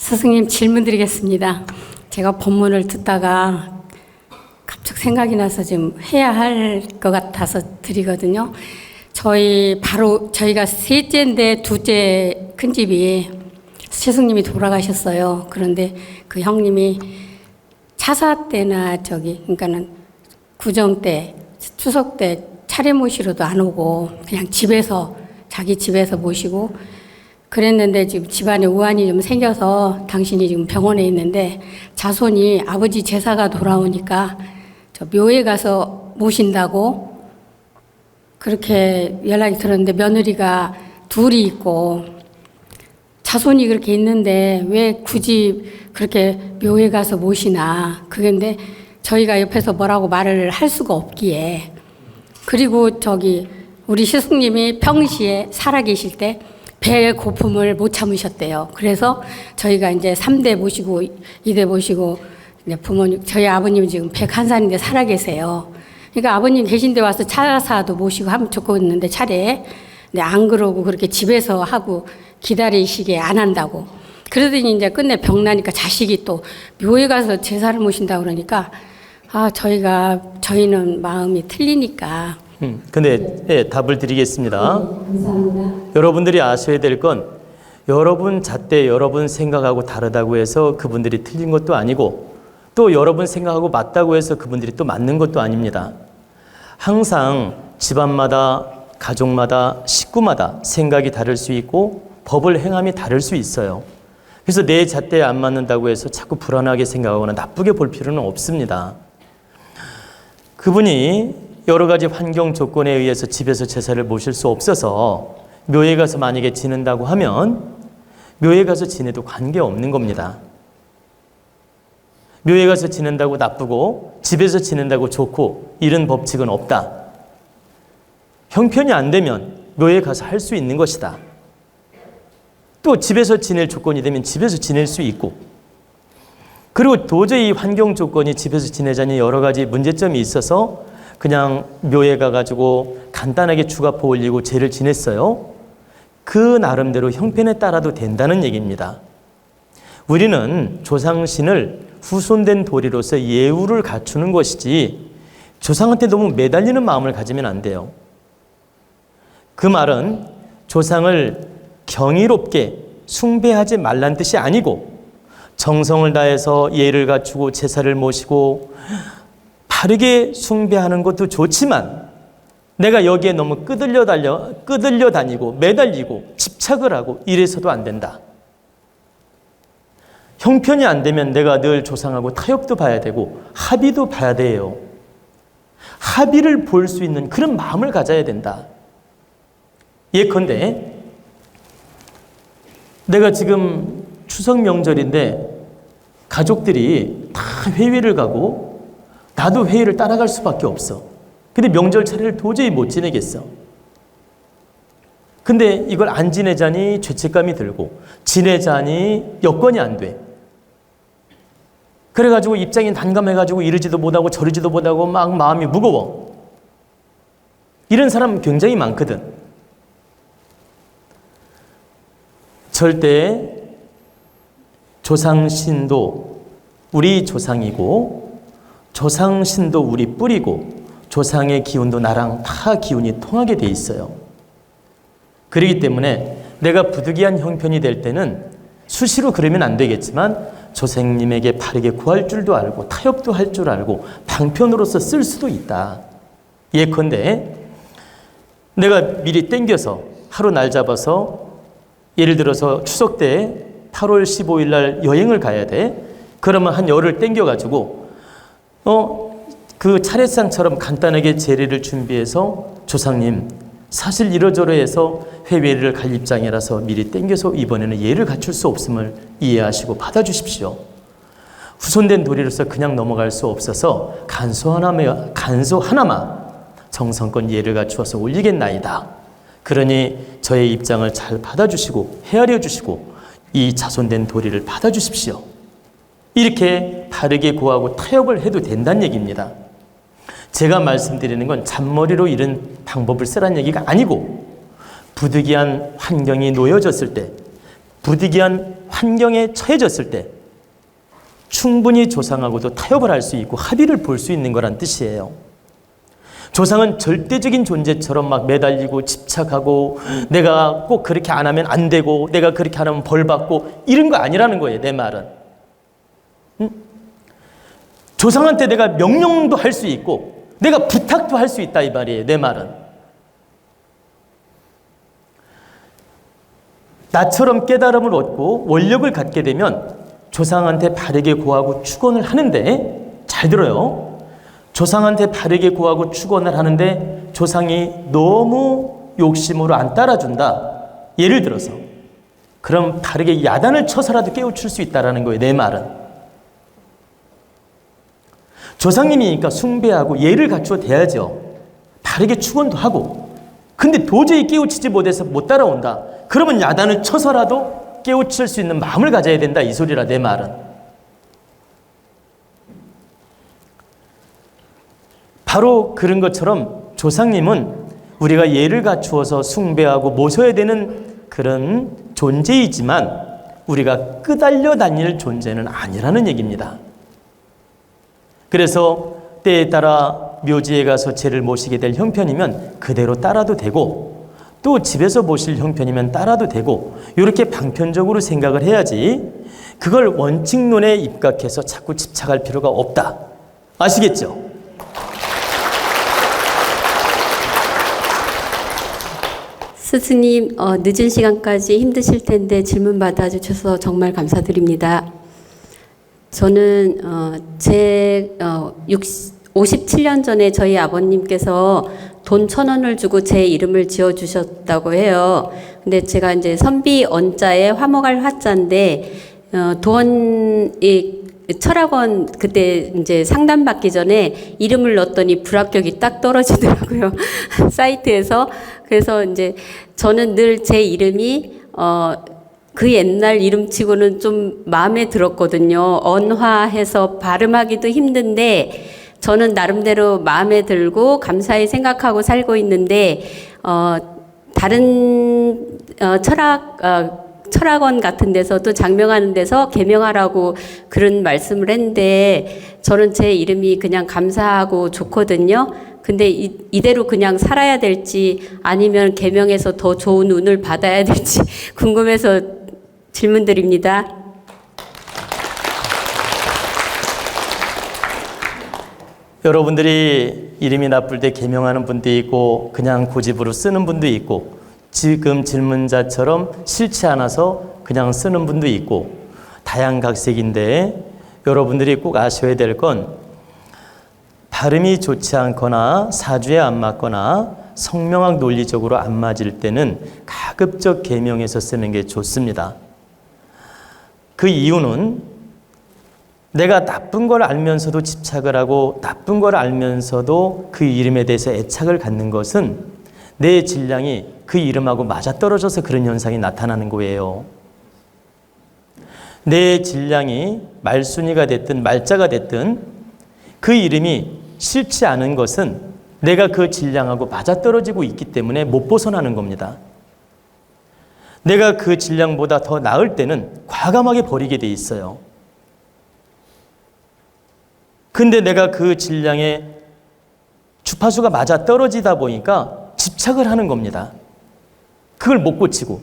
스승님 질문 드리겠습니다. 제가 본문을 듣다가 갑자기 생각이 나서 좀 해야 할 것 같아서 드리거든요. 저희가 셋째인데 둘째 큰 집이 스승님이 돌아가셨어요. 그런데 그 형님이 차사 때나 그러니까는 구정 때, 추석 때 차례 모시러도 안 오고 그냥 자기 집에서 모시고 그랬는데 지금 집안에 우환이 좀 생겨서 당신이 지금 병원에 있는데 자손이 아버지 제사가 돌아오니까 저 묘에 가서 모신다고 그렇게 연락이 들었는데 며느리가 둘이 있고 자손이 그렇게 있는데 왜 굳이 그렇게 묘에 가서 모시나. 그런데 저희가 옆에서 뭐라고 말을 할 수가 없기에 그리고 우리 스승님이 평시에 살아계실 때 배의 고픔을 못 참으셨대요. 그래서 저희가 이제 3대 모시고 2대 모시고 이제 저희 아버님 지금 101살인데 살아계세요. 그러니까 아버님 계신 데 와서 차사도 모시고 하면 좋겠는데 차례에. 근데 안 그러고 그렇게 집에서 하고 기다리시게 안 한다고. 그러더니 이제 끝내 병나니까 자식이 또 묘에 가서 제사를 모신다고 그러니까 저희는 마음이 틀리니까. 근데 예, 답을 드리겠습니다. 감사합니다. 여러분들이 아셔야 될 건 여러분 잣대 여러분 생각하고 다르다고 해서 그분들이 틀린 것도 아니고 또 여러분 생각하고 맞다고 해서 그분들이 또 맞는 것도 아닙니다. 항상 집안마다 가족마다 식구마다 생각이 다를 수 있고 법을 행함이 다를 수 있어요. 그래서 내 잣대에 안 맞는다고 해서 자꾸 불안하게 생각하거나 나쁘게 볼 필요는 없습니다. 그분이 여러 가지 환경 조건에 의해서 집에서 제사를 모실 수 없어서 묘에 가서 만약에 지낸다고 하면 묘에 가서 지내도 관계없는 겁니다. 묘에 가서 지낸다고 나쁘고 집에서 지낸다고 좋고 이런 법칙은 없다. 형편이 안 되면 묘에 가서 할 수 있는 것이다. 또 집에서 지낼 조건이 되면 집에서 지낼 수 있고 그리고 도저히 환경 조건이 집에서 지내자니 여러 가지 문제점이 있어서 그냥 묘에 가가지고 간단하게 추가포 올리고 제를 지냈어요. 그 나름대로 형편에 따라도 된다는 얘기입니다. 우리는 조상신을 후손된 도리로서 예우를 갖추는 것이지 조상한테 너무 매달리는 마음을 가지면 안 돼요. 그 말은 조상을 경이롭게 숭배하지 말란 뜻이 아니고 정성을 다해서 예를 갖추고 제사를 모시고 바르게 숭배하는 것도 좋지만 내가 여기에 너무 끄들려 다니고 매달리고 집착을 하고 이래서도 안 된다. 형편이 안 되면 내가 늘 조상하고 타협도 봐야 되고 합의도 봐야 돼요. 합의를 볼 수 있는 그런 마음을 가져야 된다. 예컨대 내가 지금 추석 명절인데 가족들이 다 회의를 가고 나도 회의를 따라갈 수밖에 없어. 근데 명절 차례를 도저히 못 지내겠어. 근데 이걸 안 지내자니 죄책감이 들고 지내자니 여건이 안 돼. 그래가지고 입장이 난감해가지고 이러지도 못하고 저러지도 못하고 막 마음이 무거워. 이런 사람 굉장히 많거든. 절대 조상신도 우리 조상이고 조상신도 우리 뿌리고 조상의 기운도 나랑 다 기운이 통하게 돼 있어요. 그렇기 때문에 내가 부득이한 형편이 될 때는 수시로 그러면 안 되겠지만 조상님에게 바르게 구할 줄도 알고 타협도 할 줄 알고 방편으로서 쓸 수도 있다. 예컨대 내가 미리 땡겨서 하루 날 잡아서 예를 들어서 추석 때 8월 15일 날 여행을 가야 돼. 그러면 한 열흘 땡겨가지고 그 차례상처럼 간단하게 제례를 준비해서 조상님 사실 이러저러해서 해외를 갈 입장이라서 미리 땡겨서 이번에는 예를 갖출 수 없음을 이해하시고 받아주십시오. 후손된 도리로서 그냥 넘어갈 수 없어서 간소 하나만 정성껏 예를 갖추어서 올리겠나이다. 그러니 저의 입장을 잘 받아주시고 헤아려 주시고 이 자손된 도리를 받아주십시오. 이렇게 바르게 구하고 타협을 해도 된다는 얘기입니다. 제가 말씀드리는 건 잔머리로 이런 방법을 쓰라는 얘기가 아니고 부득이한 환경이 놓여졌을 때 부득이한 환경에 처해졌을 때 충분히 조상하고도 타협을 할 수 있고 합의를 볼 수 있는 거란 뜻이에요. 조상은 절대적인 존재처럼 막 매달리고 집착하고 내가 꼭 그렇게 안 하면 안 되고 내가 그렇게 안 하면 벌 받고 이런 거 아니라는 거예요. 내 말은. 조상한테 내가 명령도 할 수 있고 내가 부탁도 할 수 있다 이 말이에요. 내 말은. 나처럼 깨달음을 얻고 원력을 갖게 되면 조상한테 바르게 고하고 축원을 하는데, 잘 들어요. 조상한테 바르게 고하고 축원을 하는데 조상이 너무 욕심으로 안 따라준다. 예를 들어서 그럼 바르게 야단을 쳐서라도 깨우칠 수 있다는 거예요. 내 말은. 조상님이니까 숭배하고 예를 갖추어 대야죠. 바르게 축원도 하고. 근데 도저히 깨우치지 못해서 못 따라온다. 그러면 야단을 쳐서라도 깨우칠 수 있는 마음을 가져야 된다. 이 소리라 내 말은. 바로 그런 것처럼 조상님은 우리가 예를 갖추어서 숭배하고 모셔야 되는 그런 존재이지만 우리가 끄달려 다닐 존재는 아니라는 얘기입니다. 그래서 때에 따라 묘지에 가서 제를 모시게 될 형편이면 그대로 따라도 되고, 또 집에서 모실 형편이면 따라도 되고, 이렇게 방편적으로 생각을 해야지 그걸 원칙론에 입각해서 자꾸 집착할 필요가 없다. 아시겠죠? 스승님, 늦은 시간까지 힘드실 텐데 질문 받아주셔서 정말 감사드립니다. 저는 57년 전에 저희 아버님께서 돈 1,000원을 주고 제 이름을 지어주셨다고 해요. 근데 제가 이제 선비 언자에 화목할 화자인데, 돈이 철학원 그때 이제 상담받기 전에 이름을 넣었더니 불합격이 딱 떨어지더라고요. 사이트에서. 그래서 이제 저는 늘 제 이름이 그 옛날 이름치고는 좀 마음에 들었거든요. 언화해서 발음하기도 힘든데 저는 나름대로 마음에 들고 감사히 생각하고 살고 있는데 다른 철학원 같은 데서도 장명하는 데서 개명하라고 그런 말씀을 했는데 저는 제 이름이 그냥 감사하고 좋거든요. 근데 이대로 그냥 살아야 될지 아니면 개명해서 더 좋은 운을 받아야 될지 궁금해서 질문드립니다. 여러분들이 이름이 나쁠 때 개명하는 분도 있고 그냥 고집으로 쓰는 분도 있고 지금 질문자처럼 싫지 않아서 그냥 쓰는 분도 있고 다양각색인데, 여러분들이 꼭 아셔야 될 건 발음이 좋지 않거나 사주에 안 맞거나 성명학 논리적으로 안 맞을 때는 가급적 개명해서 쓰는 게 좋습니다. 그 이유는 내가 나쁜 걸 알면서도 집착을 하고 나쁜 걸 알면서도 그 이름에 대해서 애착을 갖는 것은 내 질량이 그 이름하고 맞아떨어져서 그런 현상이 나타나는 거예요. 내 질량이 말순이가 됐든 말자가 됐든 그 이름이 싫지 않은 것은 내가 그 질량하고 맞아떨어지고 있기 때문에 못 벗어나는 겁니다. 내가 그 질량보다 더 나을 때는 과감하게 버리게 돼 있어요. 근데 내가 그 질량에 주파수가 맞아떨어지다 보니까 집착을 하는 겁니다. 그걸 못 고치고.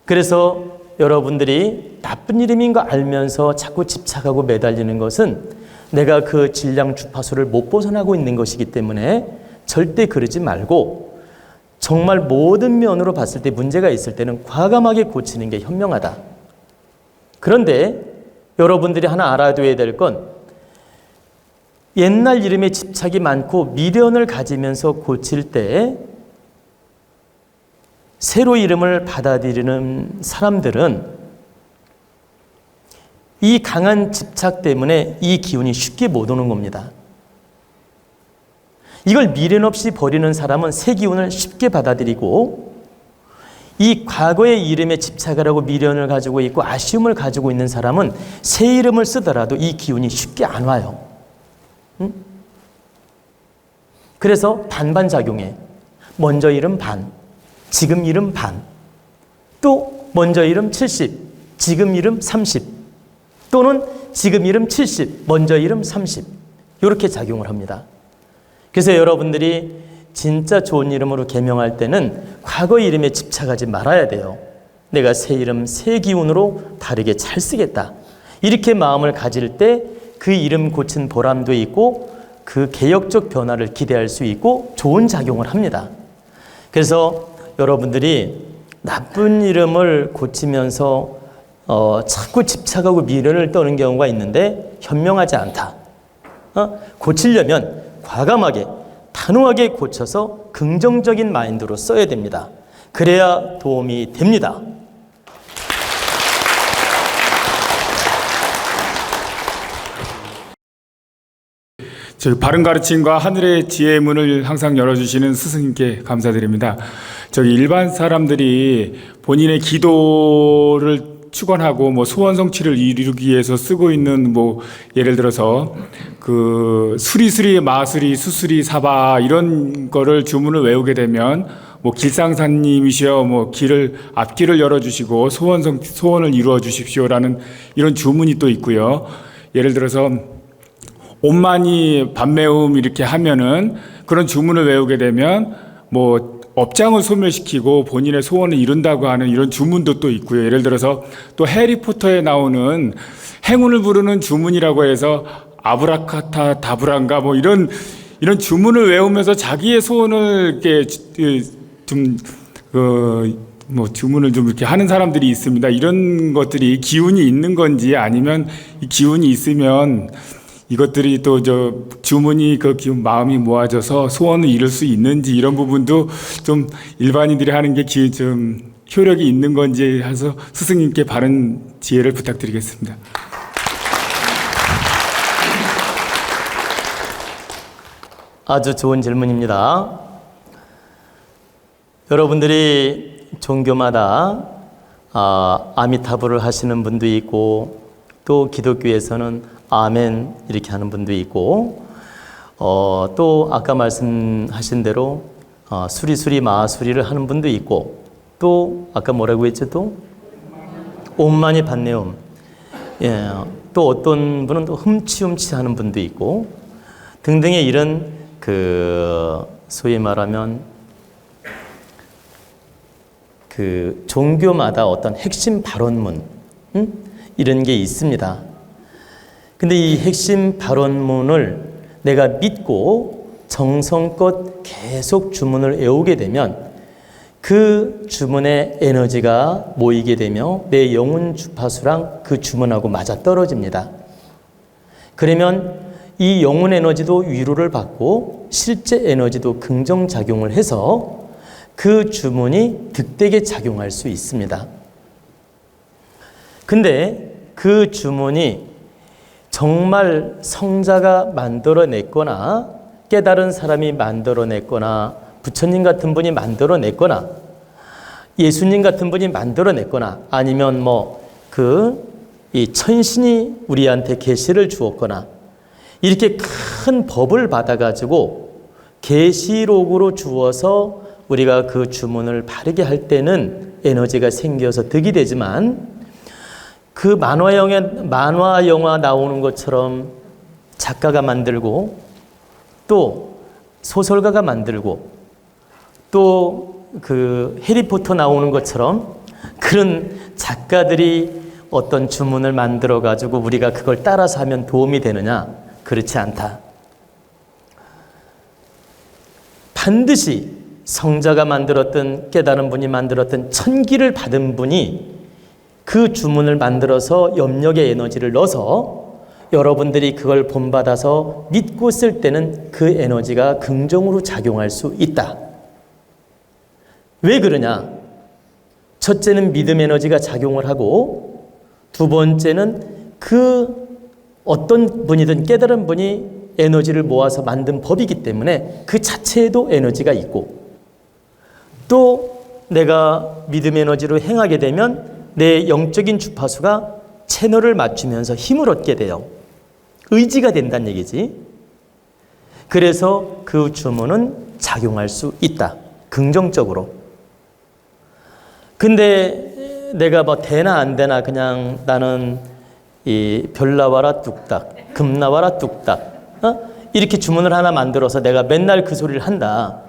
그래서 여러분들이 나쁜 이름인 거 알면서 자꾸 집착하고 매달리는 것은 내가 그 질량 주파수를 못 벗어나고 있는 것이기 때문에 절대 그러지 말고 정말 모든 면으로 봤을 때 문제가 있을 때는 과감하게 고치는 게 현명하다. 그런데 여러분들이 하나 알아둬야 될 건 옛날 이름에 집착이 많고 미련을 가지면서 고칠 때 새로 이름을 받아들이는 사람들은 이 강한 집착 때문에 이 기운이 쉽게 못 오는 겁니다. 이걸 미련 없이 버리는 사람은 새 기운을 쉽게 받아들이고, 이 과거의 이름에 집착을 하고 미련을 가지고 있고 아쉬움을 가지고 있는 사람은 새 이름을 쓰더라도 이 기운이 쉽게 안 와요. 그래서 반반작용해. 먼저 이름 반, 지금 이름 반, 또 먼저 이름 70, 지금 이름 30, 또는 지금 이름 70, 먼저 이름 30, 이렇게 작용을 합니다. 그래서 여러분들이 진짜 좋은 이름으로 개명할 때는 과거 이름에 집착하지 말아야 돼요. 내가 새 이름, 새 기운으로 다르게 잘 쓰겠다. 이렇게 마음을 가질 때 그 이름 고친 보람도 있고 그 개혁적 변화를 기대할 수 있고 좋은 작용을 합니다. 그래서 여러분들이 나쁜 이름을 고치면서 자꾸 집착하고 미련을 떠는 경우가 있는데 현명하지 않다. 고치려면 과감하게 단호하게 고쳐서 긍정적인 마인드로 써야 됩니다. 그래야 도움이 됩니다. 바른 가르침과 하늘의 지혜의 문을 항상 열어주시는 스승님께 감사드립니다. 일반 사람들이 본인의 기도를 축원하고 소원 성취를 이루기 위해서 쓰고 있는 예를 들어서 수리수리 마수리 수수리 사바 이런 거를 주문을 외우게 되면 길상사님이시여 앞길을 열어주시고 소원을 이루어 주십시오라는 이런 주문이 또 있고요. 예를 들어서 옷만이 밤매움 이렇게 하면은 그런 주문을 외우게 되면 업장을 소멸시키고 본인의 소원을 이룬다고 하는 이런 주문도 또 있고요. 예를 들어서 또 해리포터에 나오는 행운을 부르는 주문이라고 해서 아브라카타 다브란가 이런 주문을 외우면서 자기의 소원을 이렇게 주문을 좀 이렇게 하는 사람들이 있습니다. 이런 것들이 기운이 있는 건지 아니면 이 기운이 있으면 이것들이 또 주문이 그 기운 마음이 모아져서 소원을 이룰 수 있는지 이런 부분도 좀 일반인들이 하는 게 좀 효력이 있는 건지 해서 스승님께 바른 지혜를 부탁드리겠습니다. 아주 좋은 질문입니다. 여러분들이 종교마다 아미타불을 하시는 분도 있고 또 기독교에서는 아멘 이렇게 하는 분도 있고 또 아까 말씀하신 대로 수리수리 마수리를 하는 분도 있고 또 아까 뭐라고 했죠? 또 옷만이 반내음. 예, 또 어떤 분은 또 흠치흠치 하는 분도 있고 등등의 이런 소위 말하면 종교마다 어떤 핵심 발언문 이런 게 있습니다. 근데 이 핵심 발언문을 내가 믿고 정성껏 계속 주문을 외우게 되면 그 주문의 에너지가 모이게 되며 내 영혼 주파수랑 그 주문하고 맞아 떨어집니다. 그러면 이 영혼 에너지도 위로를 받고 실제 에너지도 긍정작용을 해서 그 주문이 득되게 작용할 수 있습니다. 근데 그 주문이 정말 성자가 만들어냈거나 깨달은 사람이 만들어냈거나 부처님 같은 분이 만들어냈거나 예수님 같은 분이 만들어냈거나 아니면 이 천신이 우리한테 계시를 주었거나 이렇게 큰 법을 받아가지고 계시록으로 주어서 우리가 그 주문을 바르게 할 때는 에너지가 생겨서 득이 되지만 그 만화 영화 나오는 것처럼 작가가 만들고 또 소설가가 만들고 또 해리포터 나오는 것처럼 그런 작가들이 어떤 주문을 만들어 가지고 우리가 그걸 따라서 하면 도움이 되느냐? 그렇지 않다. 반드시 성자가 만들었던 깨달은 분이 만들었던 천기를 받은 분이 그 주문을 만들어서 염력의 에너지를 넣어서 여러분들이 그걸 본받아서 믿고 쓸 때는 그 에너지가 긍정으로 작용할 수 있다. 왜 그러냐? 첫째는 믿음 에너지가 작용을 하고 두 번째는 그 어떤 분이든 깨달은 분이 에너지를 모아서 만든 법이기 때문에 그 자체에도 에너지가 있고 또 내가 믿음 에너지로 행하게 되면 내 영적인 주파수가 채널을 맞추면서 힘을 얻게 돼요. 의지가 된다는 얘기지. 그래서 그 주문은 작용할 수 있다. 긍정적으로. 근데 내가 뭐 되나 안 되나 그냥 나는 이 별 나와라 뚝딱, 금 나와라 뚝딱, 이렇게 주문을 하나 만들어서 내가 맨날 그 소리를 한다.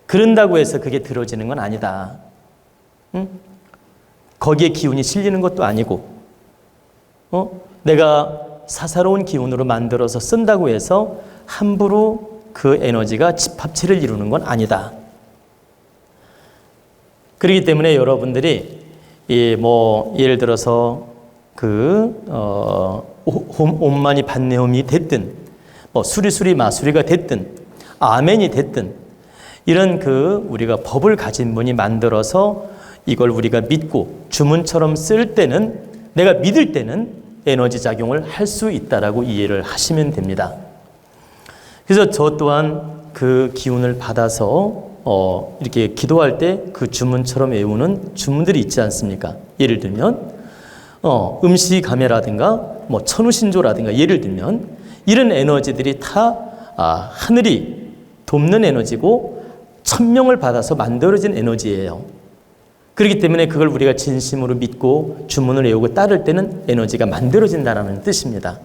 그런다고 해서 그게 들어지는 건 아니다. 응? 거기에 기운이 실리는 것도 아니고, 내가 사사로운 기운으로 만들어서 쓴다고 해서 함부로 그 에너지가 집합체를 이루는 건 아니다. 그렇기 때문에 여러분들이 예를 들어서 옴마니 반네옴이 됐든, 수리수리 마수리가 됐든, 아멘이 됐든, 이런 우리가 법을 가진 분이 만들어서 이걸 우리가 믿고 주문처럼 쓸 때는, 내가 믿을 때는 에너지 작용을 할 수 있다라고 이해를 하시면 됩니다. 그래서 저 또한 그 기운을 받아서 이렇게 기도할 때 그 주문처럼 외우는 주문들이 있지 않습니까? 예를 들면 음시가매라든가 천우신조라든가, 예를 들면 이런 에너지들이 다 하늘이 돕는 에너지고 천명을 받아서 만들어진 에너지예요. 그렇기 때문에 그걸 우리가 진심으로 믿고 주문을 외우고 따를 때는 에너지가 만들어진다는 뜻입니다.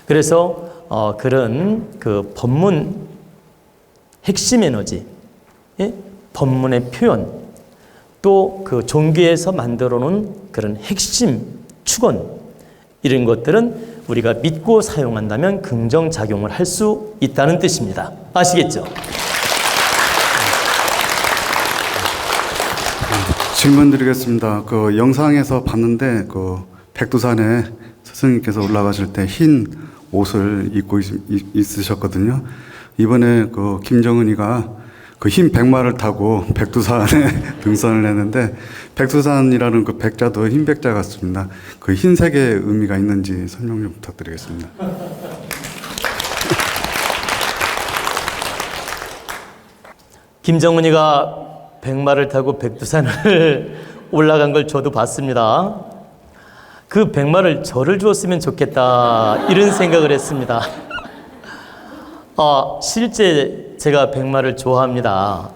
그래서 그런 법문 핵심 에너지, 법문의 표현, 또 종교에서 만들어 놓은 그런 핵심 축원, 이런 것들은 우리가 믿고 사용한다면 긍정작용을 할 수 있다는 뜻입니다. 아시겠죠? 질문 드리겠습니다. 영상에서 봤는데 백두산에 스승님께서 올라가실 때 흰 옷을 입고 있으셨거든요. 이번에 김정은이가 흰 백마를 타고 백두산에 등산을 했는데, 백두산이라는 백자도 흰 백자 같습니다. 흰색의 의미가 있는지 설명 좀 부탁드리겠습니다. 김정은이가 백마를 타고 백두산을 올라간 걸 저도 봤습니다. 그 백마를 저를 주었으면 좋겠다, 이런 생각을 했습니다. 실제 제가 백마를 좋아합니다.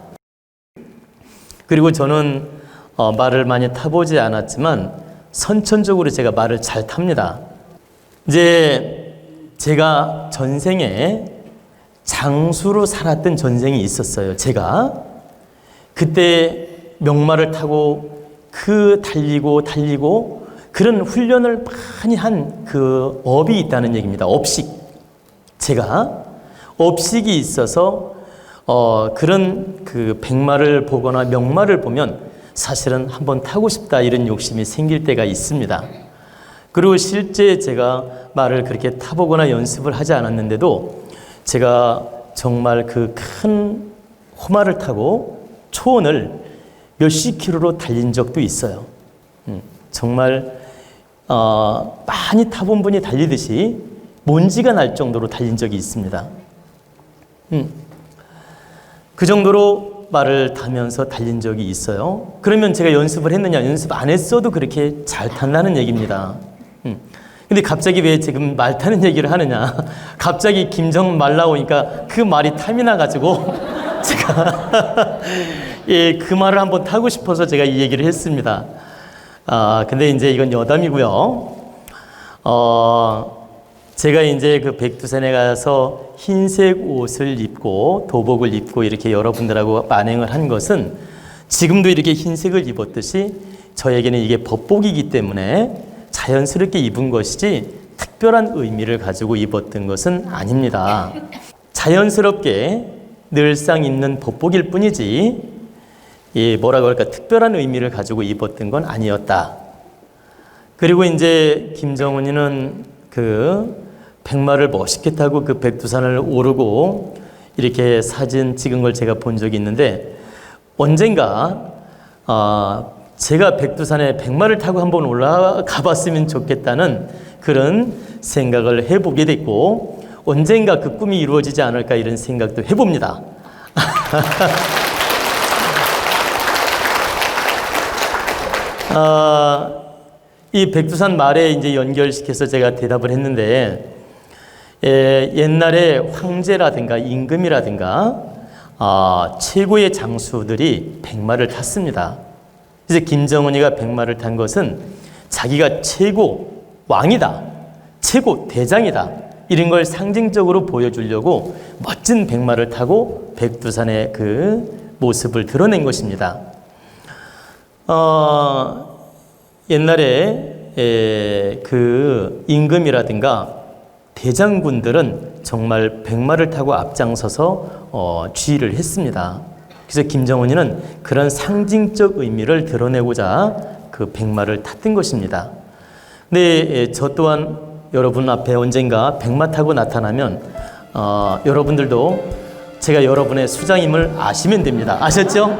그리고 저는 말을 많이 타보지 않았지만 선천적으로 제가 말을 잘 탑니다. 이제 제가 전생에 장수로 살았던 전생이 있었어요. 제가 그때 명마를 타고 달리고 그런 훈련을 많이 한 업이 있다는 얘기입니다. 업식. 제가 업식이 있어서 그런 백마를 보거나 명마를 보면 사실은 한번 타고 싶다, 이런 욕심이 생길 때가 있습니다. 그리고 실제 제가 말을 그렇게 타보거나 연습을 하지 않았는데도 제가 정말 큰 호마를 타고 초원을 몇십 킬로로 달린 적도 있어요. 정말 많이 타본 분이 달리듯이 먼지가 날 정도로 달린 적이 있습니다. 그 정도로 말을 타면서 달린 적이 있어요. 그러면 제가 연습을 했느냐? 연습 안 했어도 그렇게 잘 탄다는 얘기입니다. 근데 갑자기 왜 지금 말 타는 얘기를 하느냐? 갑자기 김정은 말 나오니까 그 말이 탐이 나가지고 제가 그 말을 한번 타고 싶어서 제가 이 얘기를 했습니다. 근데 이제 이건 여담이고요. 제가 이제 백두산에 가서 흰색 옷을 입고 도복을 입고 이렇게 여러분들하고 만행을 한 것은, 지금도 이렇게 흰색을 입었듯이 저에게는 이게 법복이기 때문에 자연스럽게 입은 것이지 특별한 의미를 가지고 입었던 것은 아닙니다. 자연스럽게 늘상 입는 법복일 뿐이지 특별한 의미를 가지고 입었던 건 아니었다. 그리고 이제 김정은이는 백마를 멋있게 타고 백두산을 오르고 이렇게 사진 찍은 걸 제가 본 적이 있는데, 언젠가 제가 백두산에 백마를 타고 한번 올라가 봤으면 좋겠다는 그런 생각을 해보게 됐고, 언젠가 그 꿈이 이루어지지 않을까, 이런 생각도 해봅니다. 이 백두산 말에 이제 연결시켜서 제가 대답을 했는데, 옛날에 황제라든가 임금이라든가 최고의 장수들이 백마를 탔습니다. 그래서 김정은이가 백마를 탄 것은 자기가 최고 왕이다, 최고 대장이다, 이런 걸 상징적으로 보여주려고 멋진 백마를 타고 백두산의 그 모습을 드러낸 것입니다. 옛날에 그 임금이라든가 대장군들은 정말 백마를 타고 앞장서서 지휘를 했습니다. 그래서 김정은이는 그런 상징적 의미를 드러내고자 그 백마를 탔던 것입니다. 근데 저 또한 여러분 앞에 언젠가 백마 타고 나타나면 여러분들도 제가 여러분의 수장임을 아시면 됩니다. 아셨죠?